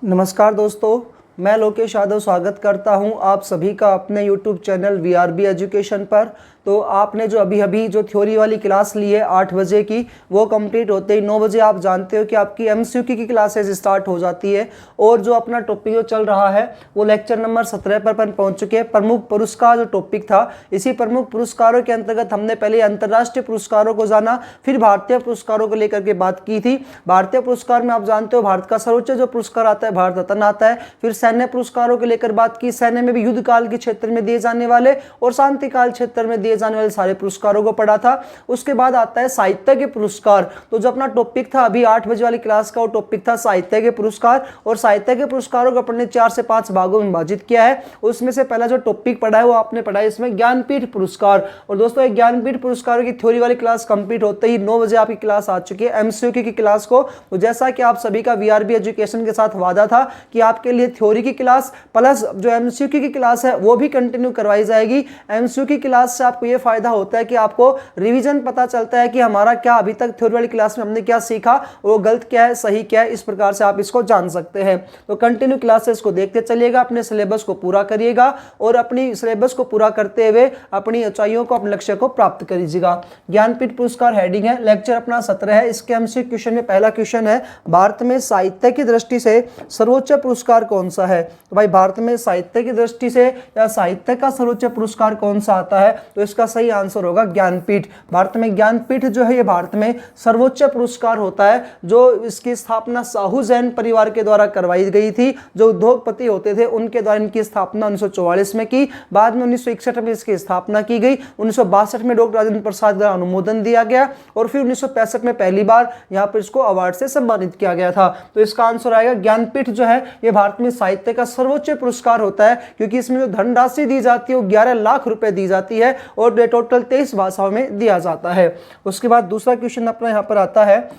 नमस्कार दोस्तों, मैं लोकेश यादव स्वागत करता हूं आप सभी का अपने YouTube चैनल VRB एजुकेशन पर। तो आपने जो अभी जो थ्योरी वाली क्लास ली है 8 बजे की, वो कंप्लीट होते ही 9 बजे आप जानते हो कि आपकी MCQ की क्लासेस स्टार्ट हो जाती है। और जो अपना टॉपिक जो चल रहा है वो लेक्चर नंबर 17 पर अपन पहुंच चुके हैं। प्रमुख पुरस्कार जो टॉपिक था, इसी प्रमुख पुरस्कारों के अंतर्गत हमने पहले अंतर्राष्ट्रीय पुरस्कारों को जाना, फिर भारतीय पुरस्कारों को लेकर के बात की थी। भारतीय पुरस्कार में आप जानते हो भारत का सर्वोच्च जो पुरस्कार आता है भारत रत्न आता है। फिर सैन्य पुरस्कारों को लेकर बात की, सैन्य में भी युद्ध काल के क्षेत्र में दिए जाने वाले और शांति काल क्षेत्र में दिए जाने वाले सारे पुरस्कारों को पढ़ा था। उसके बाद आता है साहित्य के पुरस्कार। तो जो अपना टॉपिक था अभी 8 बजे वाली क्लास का, वो टॉपिक था साहित्य के पुरस्कार। और साहित्य के पुरस्कारों को अपने 4 से 5 भागों में विभाजित किया है। उसमें से पहला जो टॉपिक पढ़ा है वो आपने पढ़ा है इसमें ज्ञानपीठ पुरस्कार। और दोस्तों एक ज्ञानपीठ पुरस्कारों की थ्योरी वाली क्लास कंप्लीट होते ही 9 बजे आपकी क्लास आ चुकी है MCQ की क्लास को। तो जैसा कि आप सभी का VRB एजुकेशन के साथ वादा था कि आपके लिए थ्योरी की क्लास प्लस जो MCQ की क्लास है वो भी कंटिन्यू करवाई जाएगी। MCQ की क्लास से आपको ये फायदा होता है कि आपको रिवीजन पता चलता है कि हमारा क्या अभी तक थ्योरी वाली क्लास में हमने क्या सीखा, वो गलत क्या है सही क्या है, इस प्रकार से आप इसको जान सकते हैं। तो कंटिन्यू क्लासेस को देखते चलिएगा, अपने सिलेबस को पूरा करिएगा और अपनी सिलेबस को पूरा करते हुए अपनी ऊंचाइयों को, अपने लक्ष्य को प्राप्त करिएगा। ज्ञानपीठ पुरस्कार हेडिंग है, लेक्चर अपना 17 है। इसके MCQ क्वेश्चन में पहला क्वेश्चन है, भारत में साहित्य की दृष्टि से सर्वोच्च पुरस्कार कौन सा है। तो भाई भारत में साहित्य की दृष्टि से या साहित्य का सर्वोच्च पुरस्कार कौन सा आता है, तो इसका सही आंसर होगा ज्ञानपीठ। भारत में ज्ञानपीठ जो है ये भारत में सर्वोच्च पुरस्कार होता है, जो इसकी स्थापना साहू जैन परिवार के द्वारा करवाई गई थी। जो उद्योगपति होते थे उनके द्वारा इनकी स्थापना 1944 में की, बाद में 1961 में इसकी स्थापना की गई। 1962 में डॉक्टर राजेंद्र प्रसाद द्वारा अनुमोदन दिया गया और फिर 1965 में पहली बार यहाँ पर इसको अवार्ड से सम्मानित किया गया था। तो इसका आंसर आएगा ज्ञानपीठ जो है ये भारत में साहित्य का सर्वोच्च पुरस्कार होता है, क्योंकि इसमें जो धनराशि दी जाती है वो 11 लाख रुपए दी जाती है और टोटल 23 भाषाओं में दिया जाता है। उसके बाद दूसरा क्वेश्चन अपना यहाँ पर आता है,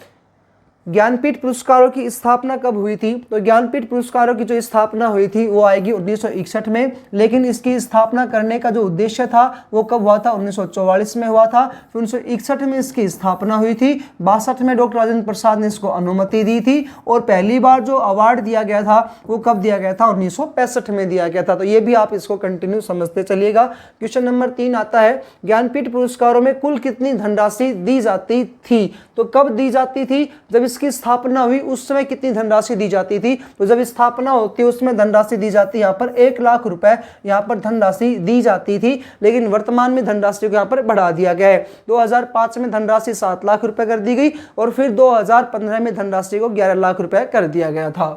ज्ञानपीठ पुरस्कारों की स्थापना कब हुई थी। तो ज्ञानपीठ पुरस्कारों की जो स्थापना हुई थी वो आएगी 1961 में, लेकिन इसकी स्थापना करने का जो उद्देश्य था वो कब हुआ था, 1944 में हुआ था। फिर 1961 में इसकी स्थापना हुई थी, 62 में डॉक्टर राजेंद्र प्रसाद ने इसको अनुमति दी थी और पहली बार जो अवार्ड दिया गया था वो कब दिया गया था, 1965 में दिया गया था। तो ये भी आप इसको कंटिन्यू समझते चलिएगा। क्वेश्चन नंबर 3 आता है, ज्ञानपीठ पुरस्कारों में कुल कितनी धनराशि दी जाती थी। तो कब दी जाती थी, जब इसकी स्थापना हुई उस समय कितनी धनराशि दी जाती थी। तो जब स्थापना होती है उसमें धनराशि दी जाती है यहाँ पर 1 लाख रुपए यहाँ पर धनराशि दी जाती थी, लेकिन वर्तमान में धनराशि को यहाँ पर बढ़ा दिया गया है। 2005 में धनराशि 7 लाख रुपए कर दी गई और फिर 2015 में धनराशि को 11 लाख रुपए कर दिया गया था।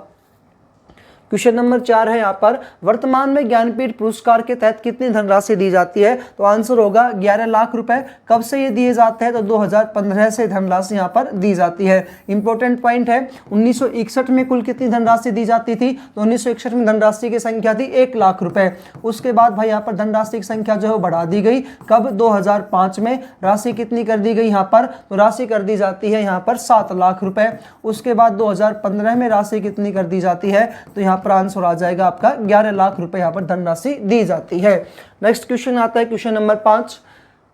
क्वेश्चन नंबर 4 है यहाँ पर, वर्तमान में ज्ञानपीठ पुरस्कार के तहत कितनी धनराशि दी जाती है। तो आंसर होगा 11 लाख रुपए। कब से ये दिए जाते हैं, तो 2015 से धनराशि यहाँ पर दी जाती है। इंपॉर्टेंट पॉइंट है, 1961 में कुल कितनी धनराशि दी जाती थी। तो 1961 में धनराशि की संख्या थी 1 लाख रुपए। उसके बाद भाई यहाँ पर धनराशि की संख्या जो है बढ़ा दी गई। कब, 2005 में। राशि कितनी कर दी गई यहाँ पर, तो राशि कर दी जाती है यहाँ पर 7 लाख रुपए। उसके बाद 2015 में राशि कितनी कर दी जाती है, तो यहाँ पर आंसर आ जाएगा आपका 11 लाख रुपए यहाँ पर धनराशि दी जाती है। नेक्स्ट क्वेश्चन आता है, क्वेश्चन नंबर 5,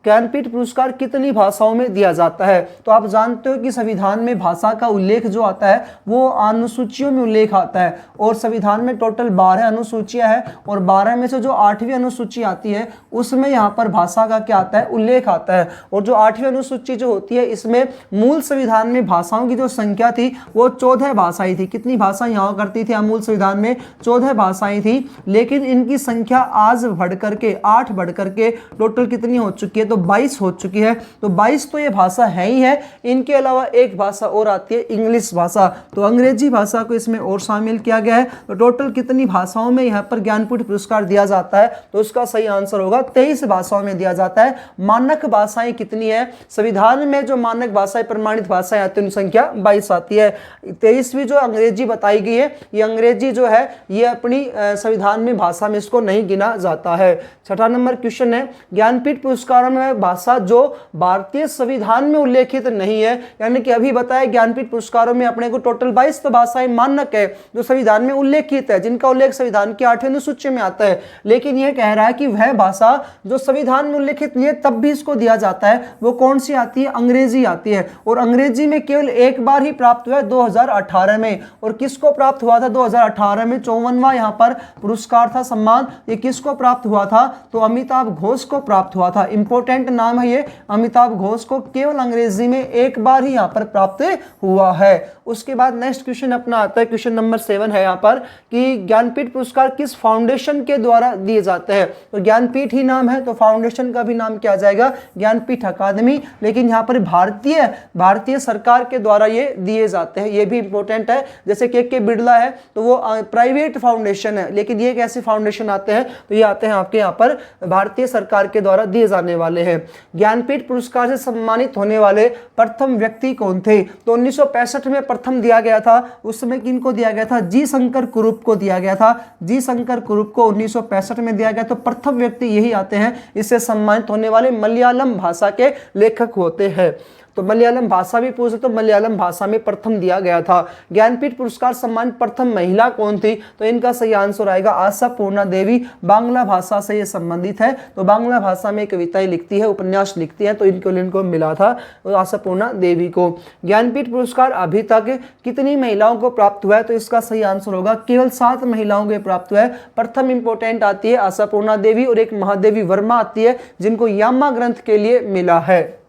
ज्ञानपीठ पुरस्कार कितनी भाषाओं में दिया जाता है। तो आप जानते हो कि संविधान में भाषा का उल्लेख जो आता है वो अनुसूचियों में उल्लेख आता है और संविधान में टोटल 12 अनुसूचियां हैं और 12 में से जो 8वीं अनुसूची आती है उसमें यहाँ पर भाषा का क्या आता है, उल्लेख आता है। और जो 8वीं अनुसूची जो होती है इसमें मूल संविधान में भाषाओं की जो संख्या थी वो 14 भाषाएं थी। कितनी भाषाएं यहाँ करती थी, मूल संविधान में 14 भाषाएं थी, लेकिन इनकी संख्या आज बढ़ करके 8 बढ़ करके टोटल कितनी हो चुकी है, तो 22 हो चुकी है। तो 22 तो ये भाषा है ही है। इनके अलावा एक भाषा और आती है इंग्लिश भाषा, तो अंग्रेजी भाषा को इसमें और शामिल किया गया है। तो टोटल कितनी भाषाओं में यहाँ पर ज्ञानपीठ पुरस्कार दिया जाता है, तो उसका सही आंसर होगा 23 भाषाओं में दिया जाता है। मानक भाषाएं कितनी है, संविधान में जो मानक भाषाएं, प्रमाणित भाषाएं आती है उनकी संख्या 22 आती है। 23वीं जो अंग्रेजी बताई गई है, ये अंग्रेजी जो है ये अपनी संविधान में भाषा में इसको नहीं गिना जाता है। छठा नंबर क्वेश्चन है, ज्ञानपीठ पुरस्कारों में वह भाषा जो भारतीय संविधान में उल्लेखित नहीं है। यानी कि अभी बताया ज्ञानपीठ पुरस्कारों में अपने को टोटल 22 तो भाषाएं मानक है जो संविधान में उल्लेखित है, जिनका उल्लेख संविधान की 8वें अनुसूची में आता है। लेकिन यह कह रहा है कि वह भाषा जो संविधान में उल्लेखित नहीं है तब भी इसको दिया जाता है, वो कौन सी आती है? अंग्रेजी आती है। और अंग्रेजी में केवल एक बार ही प्राप्त हुआ है 2018 में। और किसको प्राप्त हुआ था 2018 में? 54वां यहाँ पर पुरस्कार था, सम्मान। ये किसको प्राप्त हुआ था? तो अमिताभ घोष को प्राप्त हुआ था। इंपॉर्टेंट नाम है ये, अमिताभ घोष को केवल अंग्रेजी में एक बार ही यहाँ पर प्राप्त हुआ है। उसके बाद नेक्स्ट क्वेश्चन अपना आता है, क्वेश्चन नंबर 7 है यहाँ पर कि ज्ञानपीठ पुरस्कार किस फाउंडेशन के द्वारा दिए जाते हैं? तो ज्ञानपीठ ही नाम है तो फाउंडेशन का भी नाम क्या आ जाएगा? ज्ञानपीठ अकादमी। लेकिन यहाँ पर भारतीय सरकार के द्वारा ये दिए जाते हैं, ये भी इंपॉर्टेंट है। जैसे के बिरला है तो वो प्राइवेट फाउंडेशन है, लेकिन ये कैसे फाउंडेशन आते हैं? तो ये आते हैं आपके यहाँ पर भारतीय सरकार के द्वारा दिए जाने वाले हैं। ज्ञानपीठ पुरस्कार से सम्मानित होने वाले प्रथम व्यक्ति कौन थे? तो 1965 में प्रथम दिया गया था। उस समय किनको दिया गया था? जी शंकर कुरुप को दिया गया था। जी शंकर कुरुप को 1965 में दिया गया। तो प्रथम व्यक्ति यही आते हैं, इससे सम्मानित होने वाले मलयालम भाषा के लेखक होते हैं। तो मलयालम भाषा भी पूछे तो मलयालम भाषा में प्रथम दिया गया था। ज्ञानपीठ पुरस्कार सम्मानित प्रथम महिला कौन थी? तो इनका सही आंसर आएगा आशापूर्णा देवी। बांग्ला भाषा से ये संबंधित है, तो बांग्ला भाषा में कविताएं लिखती है, उपन्यास लिखती है, तो इनको मिला था आशापूर्णा देवी को। ज्ञानपीठ पुरस्कार अभी तक कितनी महिलाओं को प्राप्त हुआ है? तो इसका सही आंसर होगा केवल 7 महिलाओं को प्राप्त हुआ है। प्रथम इंपोर्टेंट आती है आशापूर्णा देवी और एक महादेवी वर्मा आती है, जिनको यामा ग्रंथ के लिए मिला है।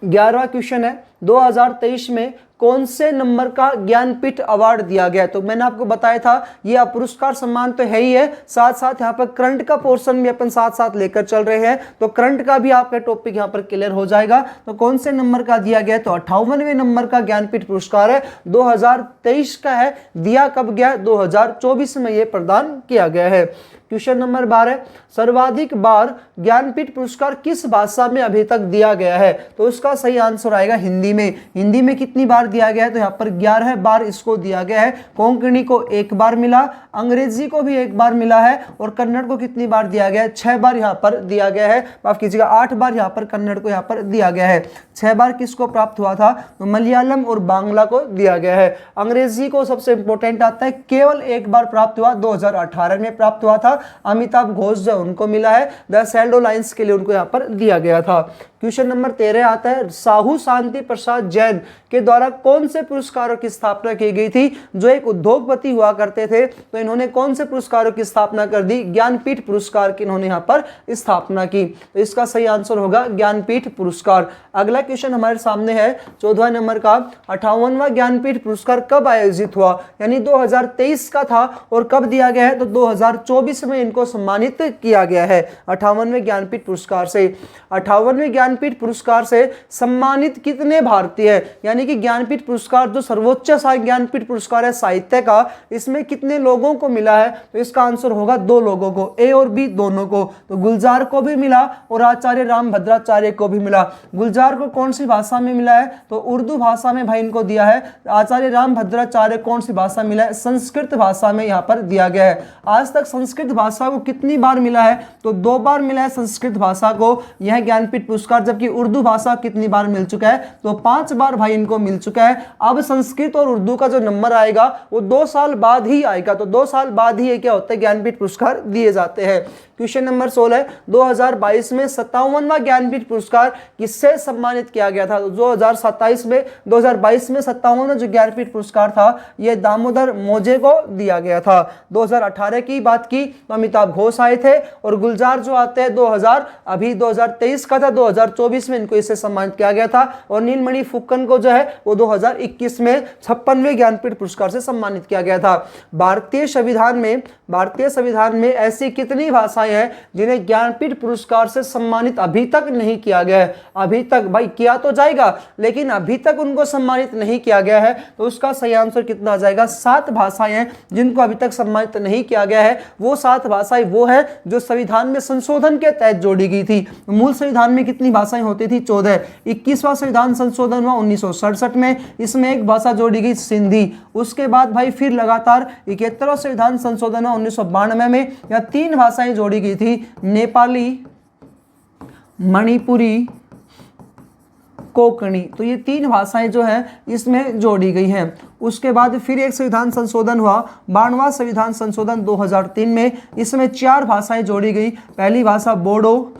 11वां क्वेश्चन है, 2023 में कौन से नंबर का ज्ञानपीठ अवार्ड दिया गया? तो मैंने आपको बताया था ये पुरस्कार सम्मान तो है ही है, साथ साथ यहाँ पर करंट का पोर्शन भी अपन साथ साथ लेकर चल रहे हैं, तो करंट का भी आपका टॉपिक यहाँ पर क्लियर हो जाएगा। तो कौन से नंबर का दिया गया? तो 58वें नंबर का ज्ञानपीठ पुरस्कार है, 2023 का है। दिया कब गया? 2024 में ये प्रदान किया गया है। क्वेश्चन नंबर 12, सर्वाधिक बार ज्ञानपीठ पुरस्कार किस भाषा में अभी तक दिया गया है? तो इसका सही आंसर आएगा हिंदी में। हिंदी में कितनी बार दिया गया है? तो यहाँ पर 11 बार इसको दिया गया है। कोंकणी को 1 बार मिला, अंग्रेजी को भी 1 बार मिला है, और कन्नड़ को कितनी बार दिया गया है? 6 बार यहाँ पर दिया गया है। माफ कीजिएगा 8 बार यहाँ पर कन्नड़ को यहाँ पर दिया गया है। 6 बार किसको प्राप्त हुआ था? तो मलयालम और बांग्ला को दिया गया है। अंग्रेजी को सबसे इंपॉर्टेंट आता है, केवल 1 बार प्राप्त हुआ, 2018 में प्राप्त हुआ था। अमिताभ घोष जो उनको मिला है, द सेल्डो लाइन्स के लिए उनको यहाँ पर दिया गया था। क्वेश्चन नंबर 13 आता है, साहू शांति प्रसाद जैन के द्वारा कौन से पुरस्कारों की स्थापना की गई थी? जो एक उद्योगपति हुआ करते थे, तो इन्होंने कौन से पुरस्कारों की स्थापना कर दी? ज्ञानपीठ पुरस्कार की इन्होंने यहाँ पर स्थापना की। तो इसका सही आंसर होगा ज्ञानपीठ पुरस्कार। अगला क्वेश्चन हमारे सामने है 14 नंबर का, 58वां ज्ञानपीठ पुरस्कार कब आयोजित हुआ? यानी 2023 का था, और कब दिया गया है? तो 2024 में इनको सम्मानित किया गया है 58वें ज्ञानपीठ पुरस्कार से। 58वें ज्ञानपीठ पुरस्कार से सम्मानित कितने भारतीय हैं? यानी कि ज्ञानपीठ पुरस्कार जो सर्वोच्च ज्ञानपीठ पुरस्कार है साहित्य का, इसमें कितने लोगों को मिला है? तो इसका आंसर होगा 2 लोगों को, ए और बी दोनों को। तो गुलजार को भी मिला और आचार्य रामभद्राचार्य को भी मिला। गुलजार को कौन सी भाषा में मिला है? तो उर्दू भाषा में भाई इनको दिया है। आचार्य रामभद्राचार्य कौन सी भाषा मिला है? संस्कृत भाषा में यहाँ पर दिया गया है। आज तक संस्कृत भाषा को कितनी बार मिला है? तो 2 बार मिला है संस्कृत भाषा को यह ज्ञानपीठ पुरस्कार, जबकि उर्दू भाषा कितनी बार मिल चुका है? तो 5 बार भाई इनको मिल चुका है। अब संस्कृत और उर्दू का जो नंबर आएगा वो 2 साल बाद ही आएगा, तो 2 साल बाद ही क्या होता है? ज्ञानपीठ पुरस्कार दिए जाते हैं। क्वेश्चन नंबर 16, 2022 में 57वां ज्ञानपीठ पुरस्कार किससे सम्मानित किया गया था? तो 2022 में 57वां जो ज्ञानपीठ पुरस्कार था यह दामोदर मोजे को दिया गया था। 2018 की बात की तो अमिताभ घोष आए थे, और गुलजार जो आते हैं 2023 का था, 2024 में इनको इससे सम्मानित किया गया था। और नीलमणि फुक्कन को जो है वो 2021 में 56वें ज्ञानपीठ पुरस्कार से सम्मानित किया गया था। भारतीय संविधान में ऐसी कितनी भाषाएं हैं जिन्हें ज्ञानपीठ पुरस्कार से सम्मानित अभी तक नहीं किया गया है? अभी तक भाई किया तो जाएगा, लेकिन अभी तक उनको सम्मानित नहीं किया गया है। तो उसका सही आंसर कितना आ जाएगा? 7 भाषाएं हैं जिनको अभी तक सम्मानित नहीं किया गया है। वो 7 भाषाएं वो है जो संविधान में संशोधन के तहत जोड़ी गई थी। मूल संविधान में कितनी भाषाएं होती थी? 14। 21वां संविधान संशोधन हुआ 1967 में, इसमें एक भाषा जोड़ी गई सिंधी। उसके बाद भाई फिर लगातार 71वां संविधान संशोधन हुआ 1992 में, या 3 भाषाएं जोड़ी गई थी, नेपाली, मणिपुरी, कोंकणी। तो ये 3 भाषाएं जो हैं इसमें जोड़ी गई हैं। उसके बाद फिर एक संविधान संशोधन हुआ, 92वां संविधान संशोधन 2003 में। इसमें 4 भाषाएं जोड़ी गई। पहली भाषा बोडो,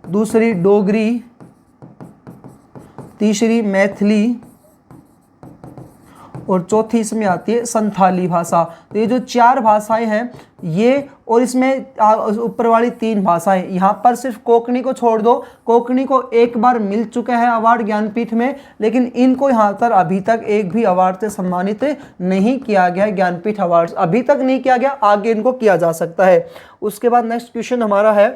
दूसरी डोगरी, तीसरी मैथिली और चौथी इसमें आती है संथाली भाषा। तो ये जो 4 भाषाएं हैं ये, और इसमें ऊपर वाली 3 भाषाएं, यहाँ पर सिर्फ कोंकणी को छोड़ दो। कोंकणी को एक बार मिल चुका है अवार्ड ज्ञानपीठ में, लेकिन इनको यहाँ पर अभी तक एक भी अवार्ड से सम्मानित नहीं किया गया है। ज्ञानपीठ अवार्ड अभी तक नहीं किया गया, आगे इनको किया जा सकता है। उसके बाद नेक्स्ट क्वेश्चन हमारा है,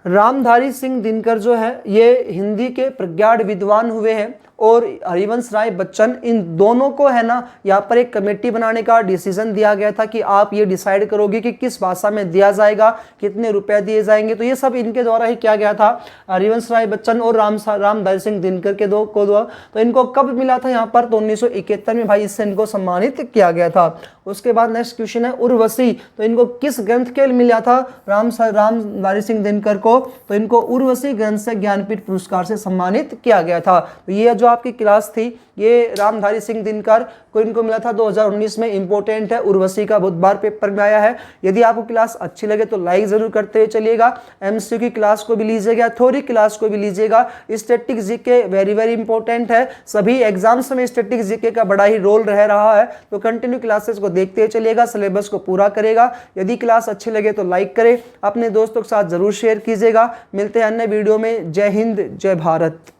रामधारी सिंह दिनकर जो है ये हिंदी के प्रज्ञाढ़ विद्वान हुए हैं, और हरिवंश राय बच्चन, इन दोनों को है ना यहाँ पर एक कमेटी बनाने का डिसीजन दिया गया था कि आप ये डिसाइड करोगे कि किस भाषा में दिया जाएगा, कितने रुपए दिए जाएंगे। तो ये सब इनके द्वारा ही किया गया था, हरिवंश राय बच्चन और रामधारी सिंह दिनकर के दो को द्वारा। तो इनको कब मिला था यहाँ पर, तो 1971 में भाई इससे इनको सम्मानित किया गया था। उसके बाद नेक्स्ट क्वेश्चन है उर्वशी। तो इनको किस ग्रंथ के लिए मिला था रामधारी सिंह दिनकर को, तो इनको उर्वशी ग्रंथ से ज्ञानपीठ पुरस्कार से सम्मानित किया गया था। तो ये जो आपकी क्लास थी ये रामधारी सिंह दिनकर को इनको मिला था 2019 में। इंपॉर्टेंट है, उर्वशी का बुधवार पेपर में आया है। यदि आपको क्लास अच्छी लगे तो लाइक जरूर करते हुए चलिएगा। एमसीक्यू की क्लास को भी लीजिएगा, थ्योरी क्लास को भी लीजिएगा। Static GK very very important है, सभी एग्जाम्स में स्टैटिक जीके का बड़ा ही रोल रह रहा है। तो कंटिन्यू क्लासेस को देखते हुए चलिएगा, सिलेबस को पूरा करेगा। यदि क्लास अच्छी लगे तो लाइक करें, अपने दोस्तों के साथ जरूर शेयर कीजिएगा। मिलते हैं अन्य वीडियो में। जय हिंद, जय भारत।